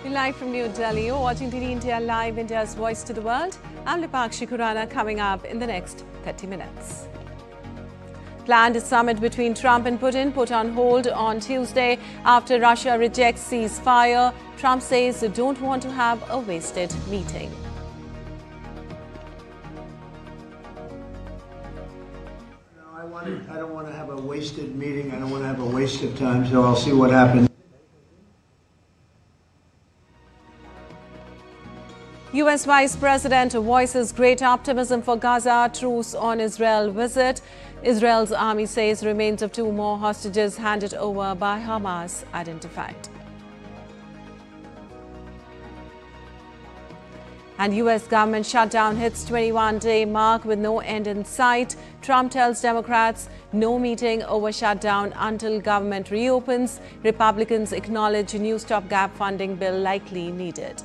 Live from New Delhi, you're watching DD India Live, India's voice to the world. I'm Lipakshi Khurana, coming up in the next 30 minutes. Planned summit between Trump and Putin put on hold on Tuesday after Russia rejects ceasefire. Trump says they don't want to have a wasted meeting. I don't want to have a wasted meeting. I don't want to have a waste of time, so I'll see what happens. U.S. Vice President voices great optimism for Gaza truce on Israel visit. Israel's army says remains of 2 more hostages handed over by Hamas identified. And U.S. government shutdown hits 21-day mark with no end in sight. Trump tells Democrats no meeting over shutdown until government reopens. Republicans acknowledge new stopgap funding bill likely needed.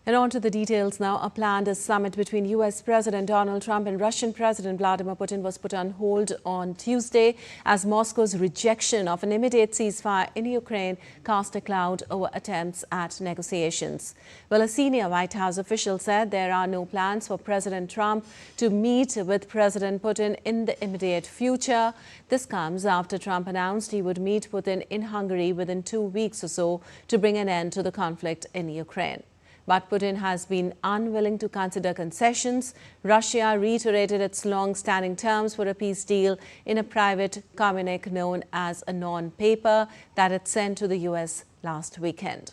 And on to the details now. A planned summit between U.S. President Donald Trump and Russian President Vladimir Putin was put on hold on Tuesday as Moscow's rejection of an immediate ceasefire in Ukraine cast a cloud over attempts at negotiations. Well, a senior White House official said there are no plans for President Trump to meet with President Putin in the immediate future. This comes after Trump announced he would meet Putin in Hungary within 2 weeks or so to bring an end to the conflict in Ukraine. But Putin has been unwilling to consider concessions. Russia reiterated its long-standing terms for a peace deal in a private communique known as a non-paper that it sent to the U.S. last weekend.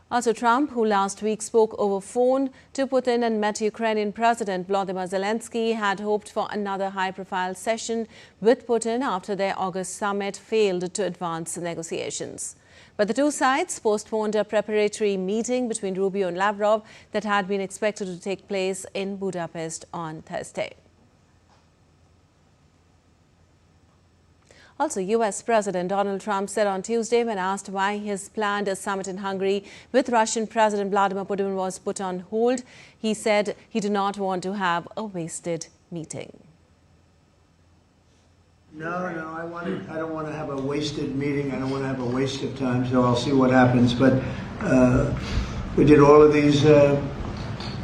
Also, Trump, who last week spoke over phone to Putin and met Ukrainian President Volodymyr Zelensky, had hoped for another high-profile session with Putin after their August summit failed to advance negotiations. But the two sides postponed a preparatory meeting between Rubio and Lavrov that had been expected to take place in Budapest on Thursday. Also, U.S. President Donald Trump said on Tuesday, when asked why his planned summit in Hungary with Russian President Vladimir Putin was put on hold, he said he did not want to have a wasted meeting. No, I don't want to have a wasted meeting. I don't want to have a waste of time, so I'll see what happens. But we did all of these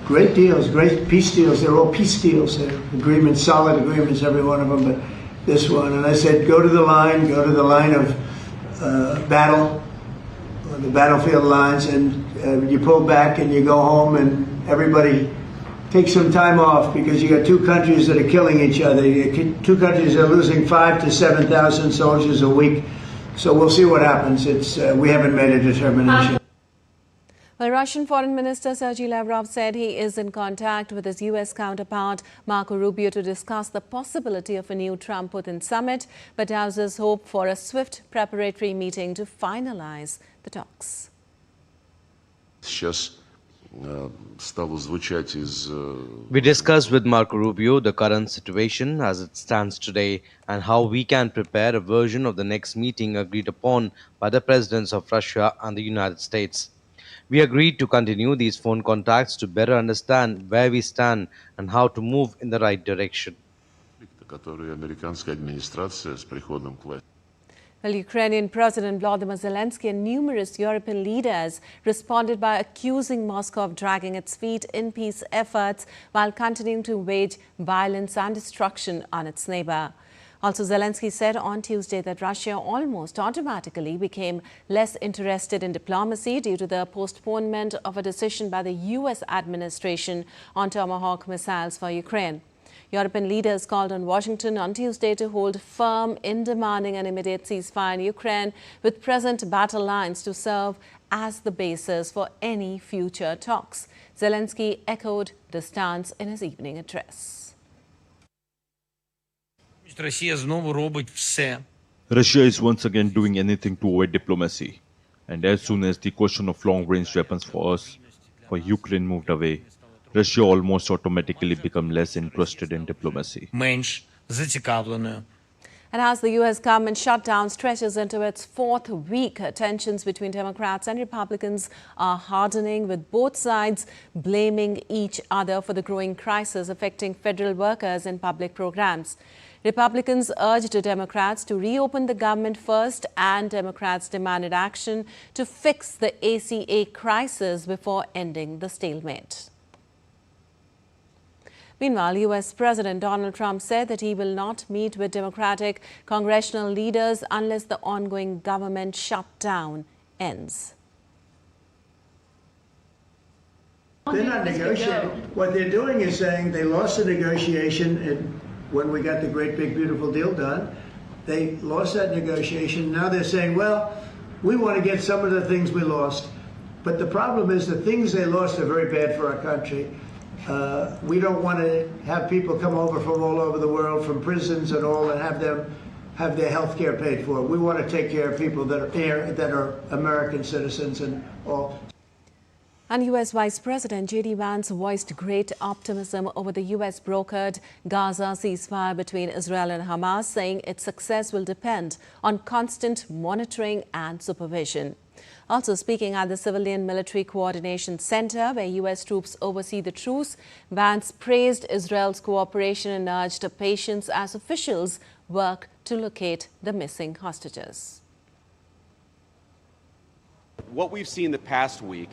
great deals, great peace deals. They're all peace deals. They're agreements, solid agreements, every one of them. But this one, and I said, go to the line of battle, the battlefield lines, and you pull back and you go home, and everybody take some time off because you got 2 countries that are killing each other. 2 countries are losing 5,000 to 7,000 soldiers a week. So we'll see what happens. We haven't made a determination. Well, Russian Foreign Minister Sergei Lavrov said he is in contact with his U.S. counterpart Marco Rubio to discuss the possibility of a new Trump-Putin summit, but houses hope for a swift preparatory meeting to finalize the talks. We discussed with Marco Rubio the current situation as it stands today and how we can prepare a version of the next meeting agreed upon by the presidents of Russia and the United States. We agreed to continue these phone contacts to better understand where we stand and how to move in the right direction. Well, Ukrainian President Volodymyr Zelensky and numerous European leaders responded by accusing Moscow of dragging its feet in peace efforts while continuing to wage violence and destruction on its neighbor. Also, Zelensky said on Tuesday that Russia almost automatically became less interested in diplomacy due to the postponement of a decision by the U.S. administration on Tomahawk missiles for Ukraine. European leaders called on Washington on Tuesday to hold firm in demanding an immediate ceasefire in Ukraine, with present battle lines to serve as the basis for any future talks. Zelensky echoed the stance in his evening address. Russia is once again doing anything to avoid diplomacy. And as soon as the question of long-range weapons for us, for Ukraine moved away, Russia almost automatically become less interested in diplomacy. менш зацікавленою. And as the U.S. government shutdown stretches into its fourth week, tensions between Democrats and Republicans are hardening, with both sides blaming each other for the growing crisis affecting federal workers and public programs. Republicans urged Democrats to reopen the government first, and Democrats demanded action to fix the ACA crisis before ending the stalemate. Meanwhile, U.S. President Donald Trump said that he will not meet with Democratic congressional leaders unless the ongoing government shutdown ends. They're not negotiating. What they're doing is saying they lost the negotiation when we got the great big beautiful deal done. They lost that negotiation. Now they're saying, well, we want to get some of the things we lost. But the problem is the things they lost are very bad for our country. We don't want to have people come over from all over the world, from prisons and all, and have them have their health care paid for. We want to take care of people that are here, that are American citizens and all. And U.S. Vice President J.D. Vance voiced great optimism over the U.S. brokered Gaza ceasefire between Israel and Hamas, saying its success will depend on constant monitoring and supervision. Also speaking at the Civilian Military Coordination Center, where U.S. troops oversee the truce, Vance praised Israel's cooperation and urged patience as officials work to locate the missing hostages. What we've seen the past week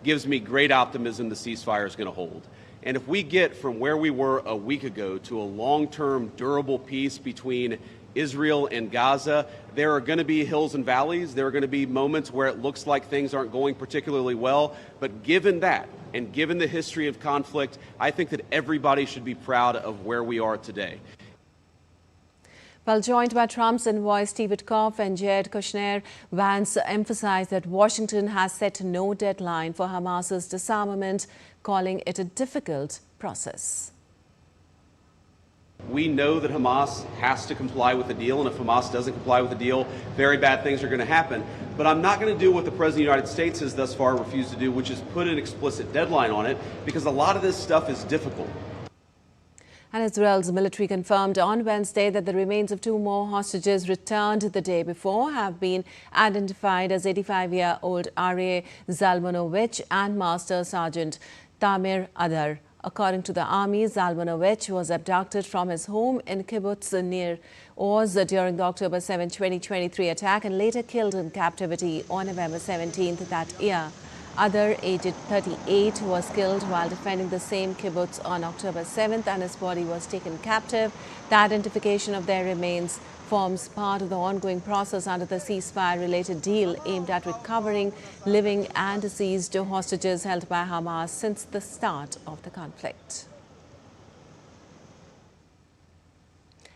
gives me great optimism the ceasefire is going to hold. And if we get from where we were a week ago to a long-term, durable peace between Israel and Gaza, there are going to be hills and valleys. There are going to be moments where it looks like things aren't going particularly well. But given that, and given the history of conflict, I think that everybody should be proud of where we are today. Well, joined by Trump's envoys Steve Witkoff and Jared Kushner, Vance emphasized that Washington has set no deadline for Hamas's disarmament, calling it a difficult process. We know that Hamas has to comply with the deal, and if Hamas doesn't comply with the deal, very bad things are going to happen. But I'm not going to do what the President of the United States has thus far refused to do, which is put an explicit deadline on it, because a lot of this stuff is difficult. And Israel's military confirmed on Wednesday that the remains of two more hostages returned the day before have been identified as 85-year-old Aryeh Zalmanovich and Master Sergeant Tamir Adar. According to the army, Zalmanovich was abducted from his home in kibbutz near Oz during the October 7, 2023 attack and later killed in captivity on November 17th that year. Adar, aged 38, was killed while defending the same kibbutz on October 7th, and his body was taken captive. The identification of their remains forms part of the ongoing process under the ceasefire-related deal aimed at recovering living and deceased hostages held by Hamas since the start of the conflict.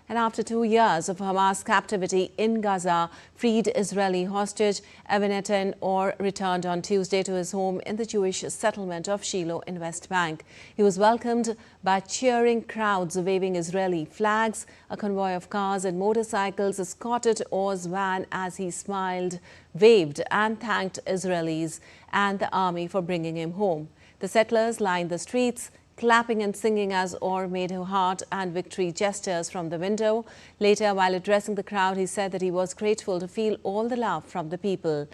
And after 2 years of Hamas captivity in Gaza, freed Israeli hostage Evan Or returned on Tuesday to his home in the Jewish settlement of Shiloh in West Bank. He was welcomed by cheering crowds waving Israeli flags. A convoy of cars and motorcycles escorted Or's van as he smiled, waved and thanked Israelis and the army for bringing him home. The settlers lined the streets, clapping and singing as Or made heart and victory gestures from the window. Later, while addressing the crowd, he said that he was grateful to feel all the love from the people.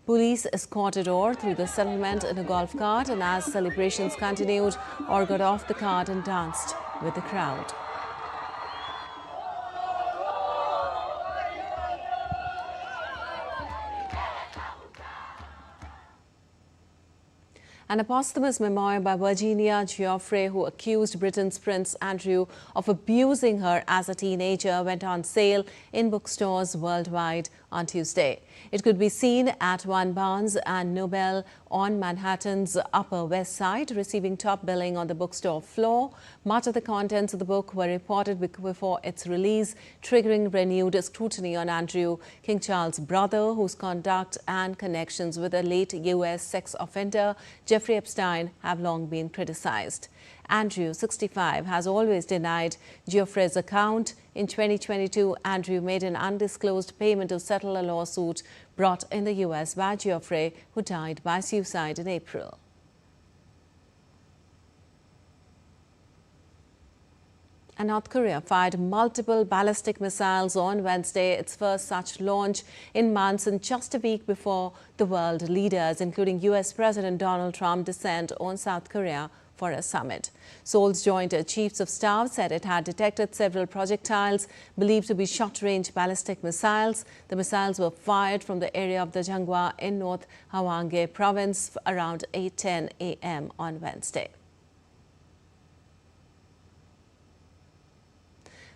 Police escorted Or through the settlement in a golf cart, and as celebrations continued, Or got off the cart and danced with the crowd. An posthumous memoir by Virginia Giuffre, who accused Britain's Prince Andrew of abusing her as a teenager, went on sale in bookstores worldwide on Tuesday. It could be seen at One Barnes and Noble on Manhattan's Upper West Side, receiving top billing on the bookstore floor. Much of the contents of the book were reported before its release, triggering renewed scrutiny on Andrew, King Charles' brother, whose conduct and connections with a late U.S. sex offender, Jeffrey Epstein, have long been criticized. Andrew, 65, has always denied Giuffre's account. In 2022, Andrew made an undisclosed payment to settle a lawsuit brought in the U.S. by Giuffre, who died by suicide in April. And North Korea fired multiple ballistic missiles on Wednesday, its first such launch in months, and just a week before the world leaders, including U.S. President Donald Trump, descend on South Korea for a summit. Seoul's Joint Chiefs of Staff said it had detected several projectiles believed to be short-range ballistic missiles. The missiles were fired from the area of the Jangwa in North Hwanghae province around 8:10 a.m. on Wednesday.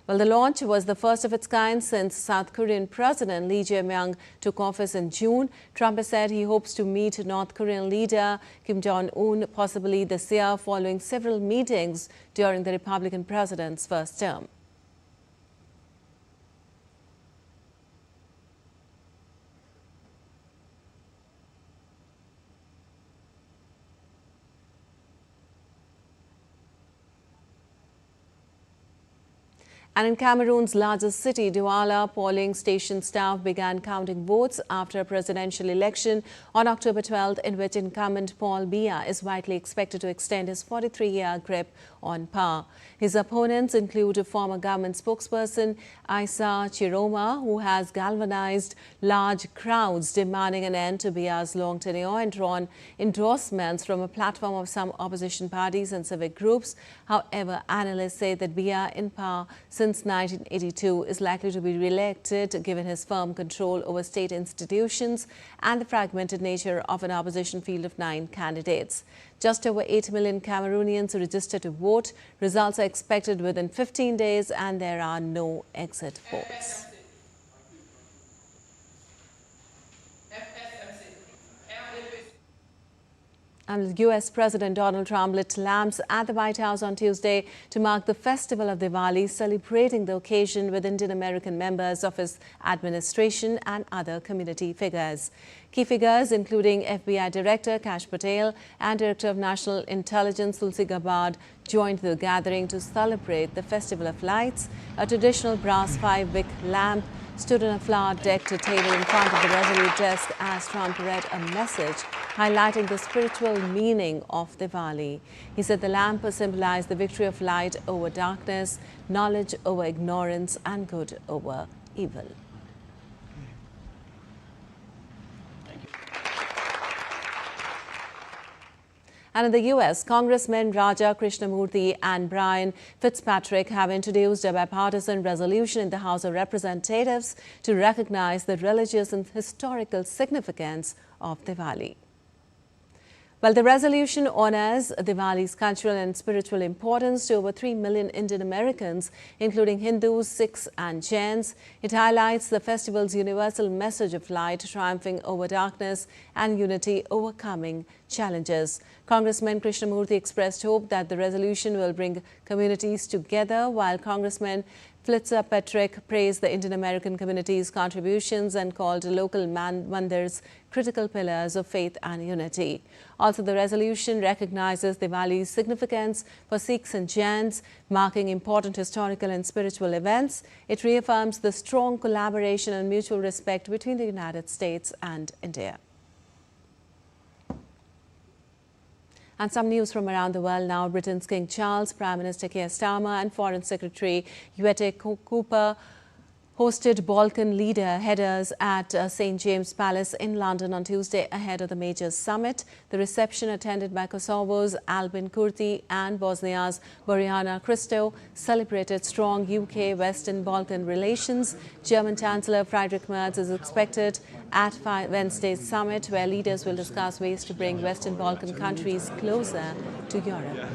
Well, the launch was the first of its kind since South Korean President Lee Jae-myung took office in June. Trump has said he hopes to meet North Korean leader Kim Jong-un possibly this year, following several meetings during the Republican president's first term. And in Cameroon's largest city, Douala, polling station staff began counting votes after a presidential election on October 12th, in which incumbent Paul Biya is widely expected to extend his 43-year grip on power. His opponents include a former government spokesperson, Issa Chiroma, who has galvanized large crowds demanding an end to Biya's long tenure and drawn endorsements from a platform of some opposition parties and civic groups. However, analysts say that Biya, in power since 1982, is likely to be re-elected given his firm control over state institutions and the fragmented nature of an opposition field of 9 candidates. Just over 8 million Cameroonians registered to vote. Results are expected within 15 days and there are no exit polls. And U.S. President Donald Trump lit lamps at the White House on Tuesday to mark the festival of Diwali, celebrating the occasion with Indian American members of his administration and other community figures. Key figures, including FBI Director Kash Patel and Director of National Intelligence Tulsi Gabbard, joined the gathering to celebrate the Festival of Lights. A traditional brass 5-wick lamp stood on a flower-decked table in front of the Resolute desk as Trump read a message highlighting the spiritual meaning of Diwali. He said the lamp symbolized the victory of light over darkness, knowledge over ignorance, and good over evil. And in the U.S., Congressmen Raja Krishnamurthy and Brian Fitzpatrick have introduced a bipartisan resolution in the House of Representatives to recognize the religious and historical significance of Diwali. Well, the resolution honors Diwali's cultural and spiritual importance to over 3 million Indian Americans, including Hindus, Sikhs and Jains. It highlights the festival's universal message of light triumphing over darkness and unity overcoming challenges. Congressman Krishnamurthy expressed hope that the resolution will bring communities together, while Congressman Fitzpatrick praised the Indian American community's contributions and called local mandirs critical pillars of faith and unity. Also, the resolution recognizes Diwali's significance for Sikhs and Jains, marking important historical and spiritual events. It reaffirms the strong collaboration and mutual respect between the United States and India. And some news from around the world now. Britain's King Charles, Prime Minister Keir Starmer and Foreign Secretary Yvette Cooper hosted Balkan leader headers at St. James Palace in London on Tuesday ahead of the major summit. The reception, attended by Kosovo's Albin Kurti and Bosnia's Borjana Cristo, celebrated strong UK-Western Balkan relations. German Chancellor Friedrich Merz is expected at Wednesday's summit, where leaders will discuss ways to bring Western Balkan countries closer to Europe.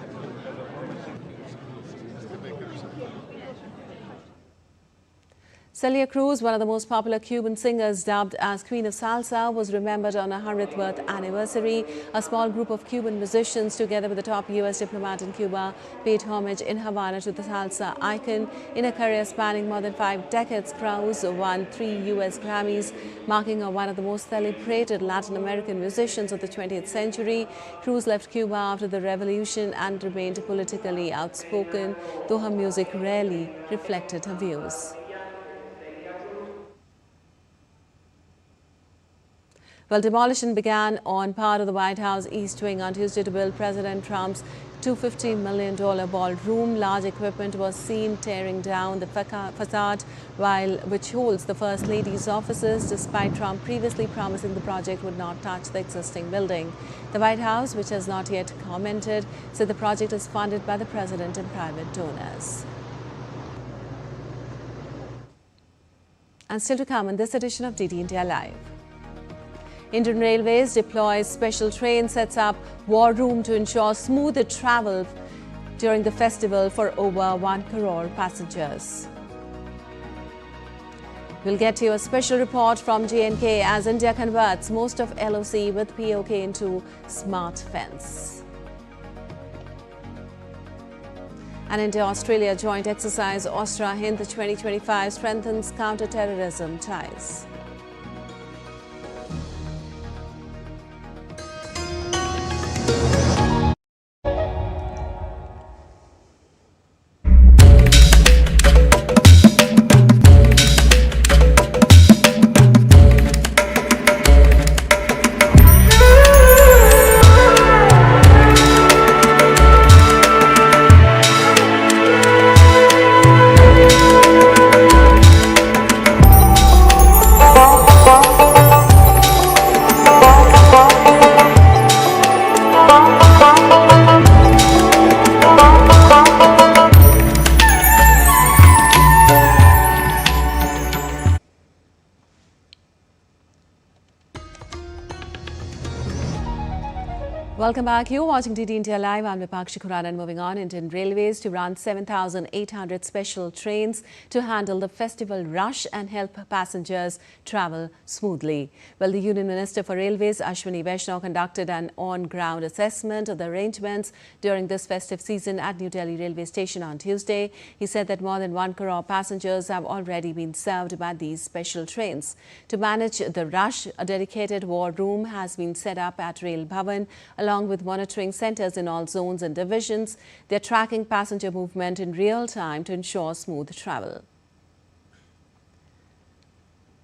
Celia Cruz, one of the most popular Cuban singers dubbed as Queen of Salsa, was remembered on her 100th birth anniversary. A small group of Cuban musicians, together with the top U.S. diplomat in Cuba, paid homage in Havana to the salsa icon. In a career spanning more than 5 decades, Cruz won 3 U.S. Grammys, marking her one of the most celebrated Latin American musicians of the 20th century. Cruz left Cuba after the revolution and remained politically outspoken, though her music rarely reflected her views. Well, demolition began on part of the White House East Wing on Tuesday to build President Trump's $250 million ballroom. Large equipment was seen tearing down the facade, which holds the First Lady's offices, despite Trump previously promising the project would not touch the existing building. The White House, which has not yet commented, said the project is funded by the president and private donors. And still to come in this edition of DD India Live. Indian Railways deploys special train, sets up war room to ensure smoother travel during the festival for over 1 crore passengers. We'll get to you a special report from J&K as India converts most of LOC with POK into smart fence. And India-Australia joint exercise Ostra Hind 2025 strengthens counter-terrorism ties. Welcome back. You're watching DD India Live. I'm Vipakshi Khurana, and moving on, Indian Railways to run 7,800 special trains to handle the festival rush and help passengers travel smoothly. Well, the Union Minister for Railways, Ashwini Vaishnaw, conducted an on-ground assessment of the arrangements during this festive season at New Delhi railway station on Tuesday. He said that more than 1 crore passengers have already been served by these special trains. To manage the rush, a dedicated war room has been set up at Rail Bhavan, along with monitoring centres in all zones and divisions. They're tracking passenger movement in real time to ensure smooth travel.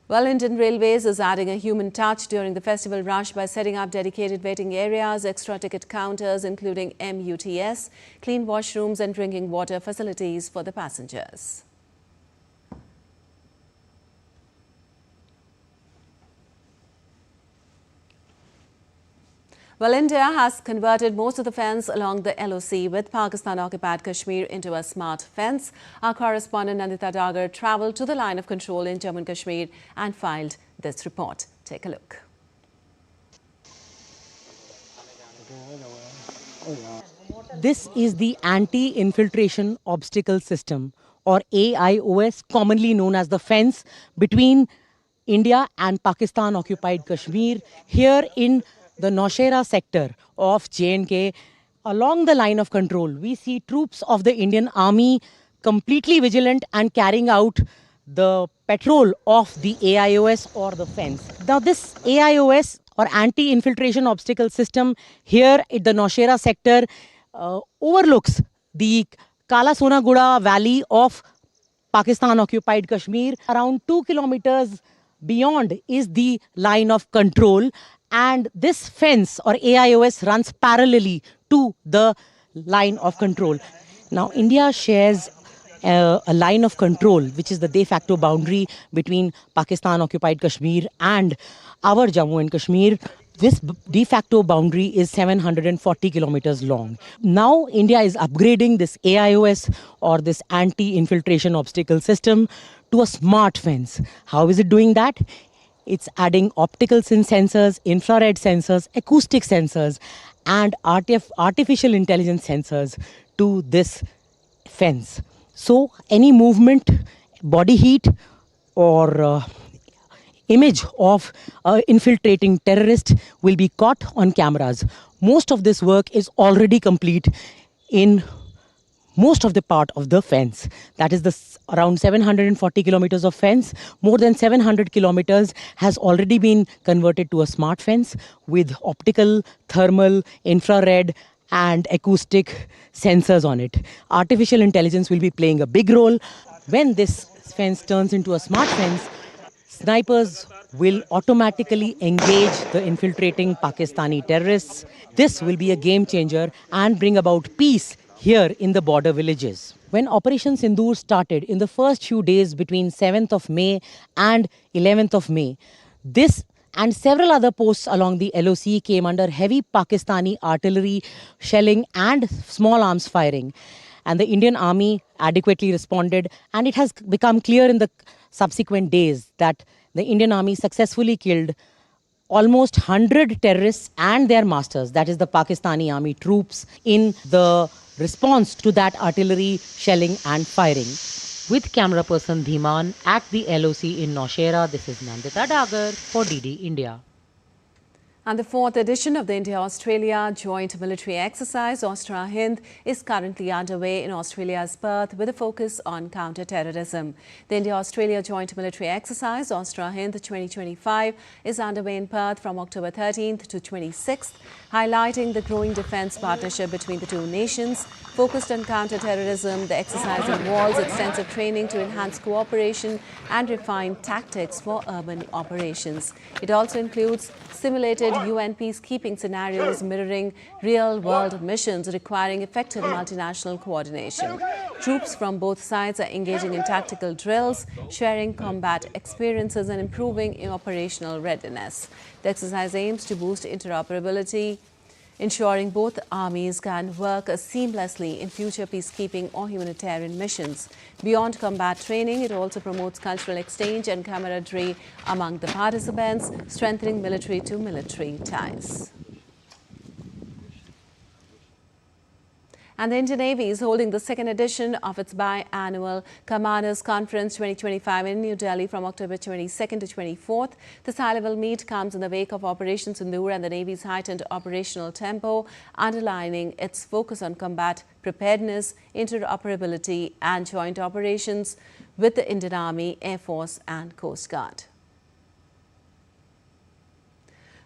Well, Indian Railways is adding a human touch during the festival rush by setting up dedicated waiting areas, extra ticket counters, including MUTS, clean washrooms and drinking water facilities for the passengers. Well, India has converted most of the fence along the LOC with Pakistan-occupied Kashmir into a smart fence. Our correspondent Nandita Dagar travelled to the line of control in Jammu and Kashmir and filed this report. Take a look. This is the Anti-Infiltration Obstacle System, or AIOS, commonly known as the fence between India and Pakistan-occupied Kashmir, here in the Naushera sector of J&K. Along the line of control, we see troops of the Indian Army completely vigilant and carrying out the patrol of the AIOS or the fence. Now this AIOS or Anti-Infiltration Obstacle System here at the Naushera sector overlooks the Kala Sonaguda Valley of Pakistan-occupied Kashmir. Around 2 kilometers beyond is the line of control, and this fence or AIOS runs parallelly to the line of control. Now, India shares a line of control, which is the de facto boundary between Pakistan-occupied Kashmir and our Jammu and Kashmir. This de facto boundary is 740 kilometers long. Now, India is upgrading this AIOS or this anti-infiltration obstacle system to a smart fence. How is it doing that? It's adding optical sensors, infrared sensors, acoustic sensors, and artificial intelligence sensors to this fence. So any movement, body heat, or image of infiltrating terrorist will be caught on cameras. Most of this work is already complete in most of the part of the fence. That is around 740 kilometers of fence. More than 700 kilometers has already been converted to a smart fence with optical, thermal, infrared and acoustic sensors on it. Artificial intelligence will be playing a big role. When this fence turns into a smart fence, snipers will automatically engage the infiltrating Pakistani terrorists. This will be a game changer and bring about peace here in the border villages. When Operation Sindoor started in the first few days between 7th of May and 11th of May, this and several other posts along the LOC came under heavy Pakistani artillery shelling and small arms firing. And the Indian Army adequately responded, and it has become clear in the subsequent days that the Indian Army successfully killed almost 100 terrorists and their masters, that is the Pakistani Army troops, in the response to that artillery shelling and firing. With camera person Dhiman at the LOC in Naushera, this is Nandita Dagar for DD India. And the fourth edition of the India-Australia Joint Military Exercise, Austra-Hind, is currently underway in Australia's Perth with a focus on counter-terrorism. The India-Australia Joint Military Exercise, Austra-Hind 2025, is underway in Perth from October 13th to 26th, highlighting the growing defence partnership between the two nations. Focused on counter-terrorism, the exercise involves extensive training to enhance cooperation and refine tactics for urban operations. It also includes simulated UN peacekeeping scenarios mirroring real-world missions requiring effective multinational coordination. Troops from both sides are engaging in tactical drills, sharing combat experiences and improving operational readiness. The exercise aims to boost interoperability, ensuring both armies can work seamlessly in future peacekeeping or humanitarian missions. Beyond combat training, it also promotes cultural exchange and camaraderie among the participants, strengthening military-to-military ties. And the Indian Navy is holding the second edition of its biannual Commanders Conference 2025 in New Delhi from October 22nd to 24th. This high-level meet comes in the wake of Operation Sindoor and the Navy's heightened operational tempo, underlining its focus on combat preparedness, interoperability and joint operations with the Indian Army, Air Force and Coast Guard.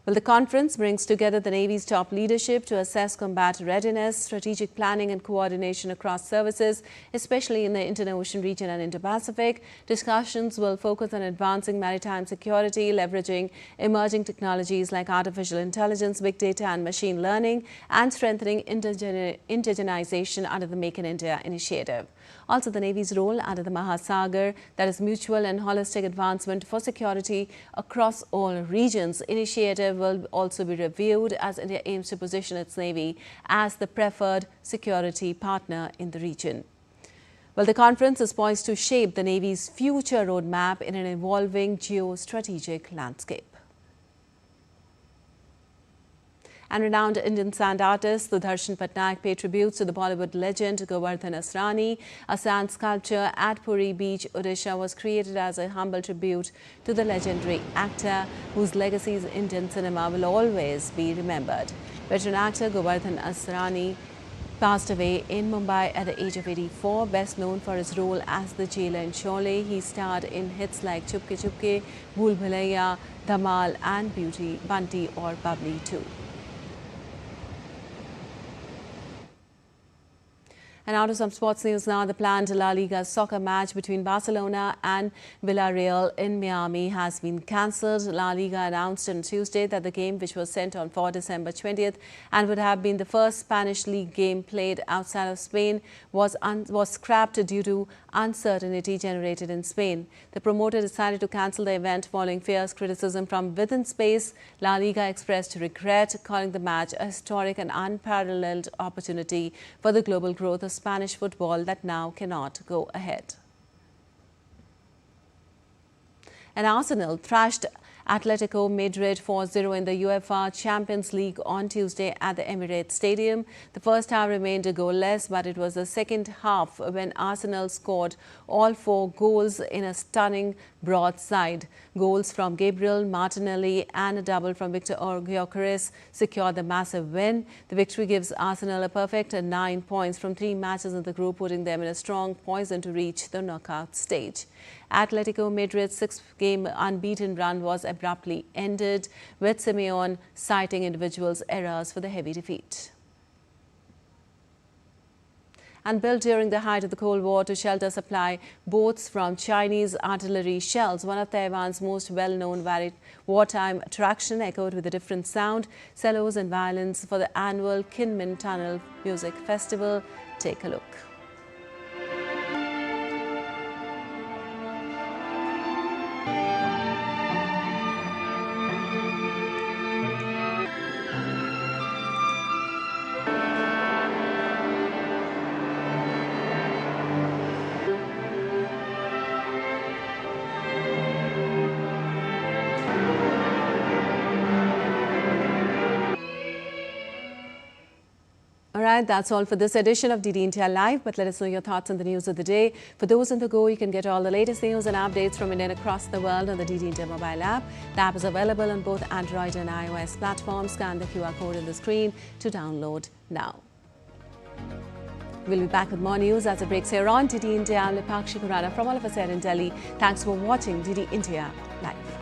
Well, the conference brings together the Navy's top leadership to assess combat readiness, strategic planning and coordination across services, especially in the Indian Ocean region and Indo-Pacific. Discussions will focus on advancing maritime security, leveraging emerging technologies like artificial intelligence, big data and machine learning, and strengthening indigenization under the Make in India initiative. Also, the Navy's role under the Mahasagar, that is mutual and holistic advancement for security across all regions initiative, will also be reviewed as India aims to position its Navy as the preferred security partner in the region. Well, the conference is poised to shape the Navy's future roadmap in an evolving geostrategic landscape. And renowned Indian sand artist Doordarshan paid tributes to the Bollywood legend Govardhan Asrani. A sand sculpture at Puri Beach, Odisha was created as a humble tribute to the legendary actor whose legacies in Indian cinema will always be remembered. Veteran actor Govardhan Asrani passed away in Mumbai at the age of 84. Best known for his role as the jailer in Sholay, he starred in hits like Chupke Chupke, Bhool Bhulaiya, Dhamal and Beauty, Bunty or Bubbly too. And out of some sports news now, the planned La Liga soccer match between Barcelona and Villarreal in Miami has been cancelled. La Liga announced on Tuesday that the game, which was sent on for December 20th and would have been the first Spanish league game played outside of Spain, was scrapped due to uncertainty generated in Spain. The promoter decided to cancel the event following fierce criticism from within space. La Liga expressed regret, calling the match a historic and unparalleled opportunity for the global growth of Spanish football that now cannot go ahead. And Arsenal thrashed Atletico Madrid 4-0 in the UEFA Champions League on Tuesday at the Emirates Stadium. The first half remained goalless, but it was the second half when Arsenal scored all 4 goals in a stunning broadside. Goals from Gabriel Martinelli and a double from Victor Gyökeres secured the massive win. The victory gives Arsenal a perfect 9 points from 3 matches in the group, putting them in a strong position to reach the knockout stage. Atletico Madrid's 6-game unbeaten run was abruptly ended, with Simeone citing individuals' errors for the heavy defeat. and built during the height of the Cold War to shelter supply boats from Chinese artillery shells. One of Taiwan's most well-known wartime attraction, echoed with a different sound, cellos and violins for the annual Kinmen Tunnel Music Festival. Take a look. All right, that's all for this edition of DD India Live, but let us know your thoughts on the news of the day. For those on the go, you can get all the latest news and updates from India and across the world on the DD India mobile app. The app is available on both Android and iOS platforms. Scan the QR code on the screen to download now. We'll be back with more news as it breaks here on DD India. I'm Lipakshi Kurana from all of us here in Delhi. Thanks for watching DD India Live.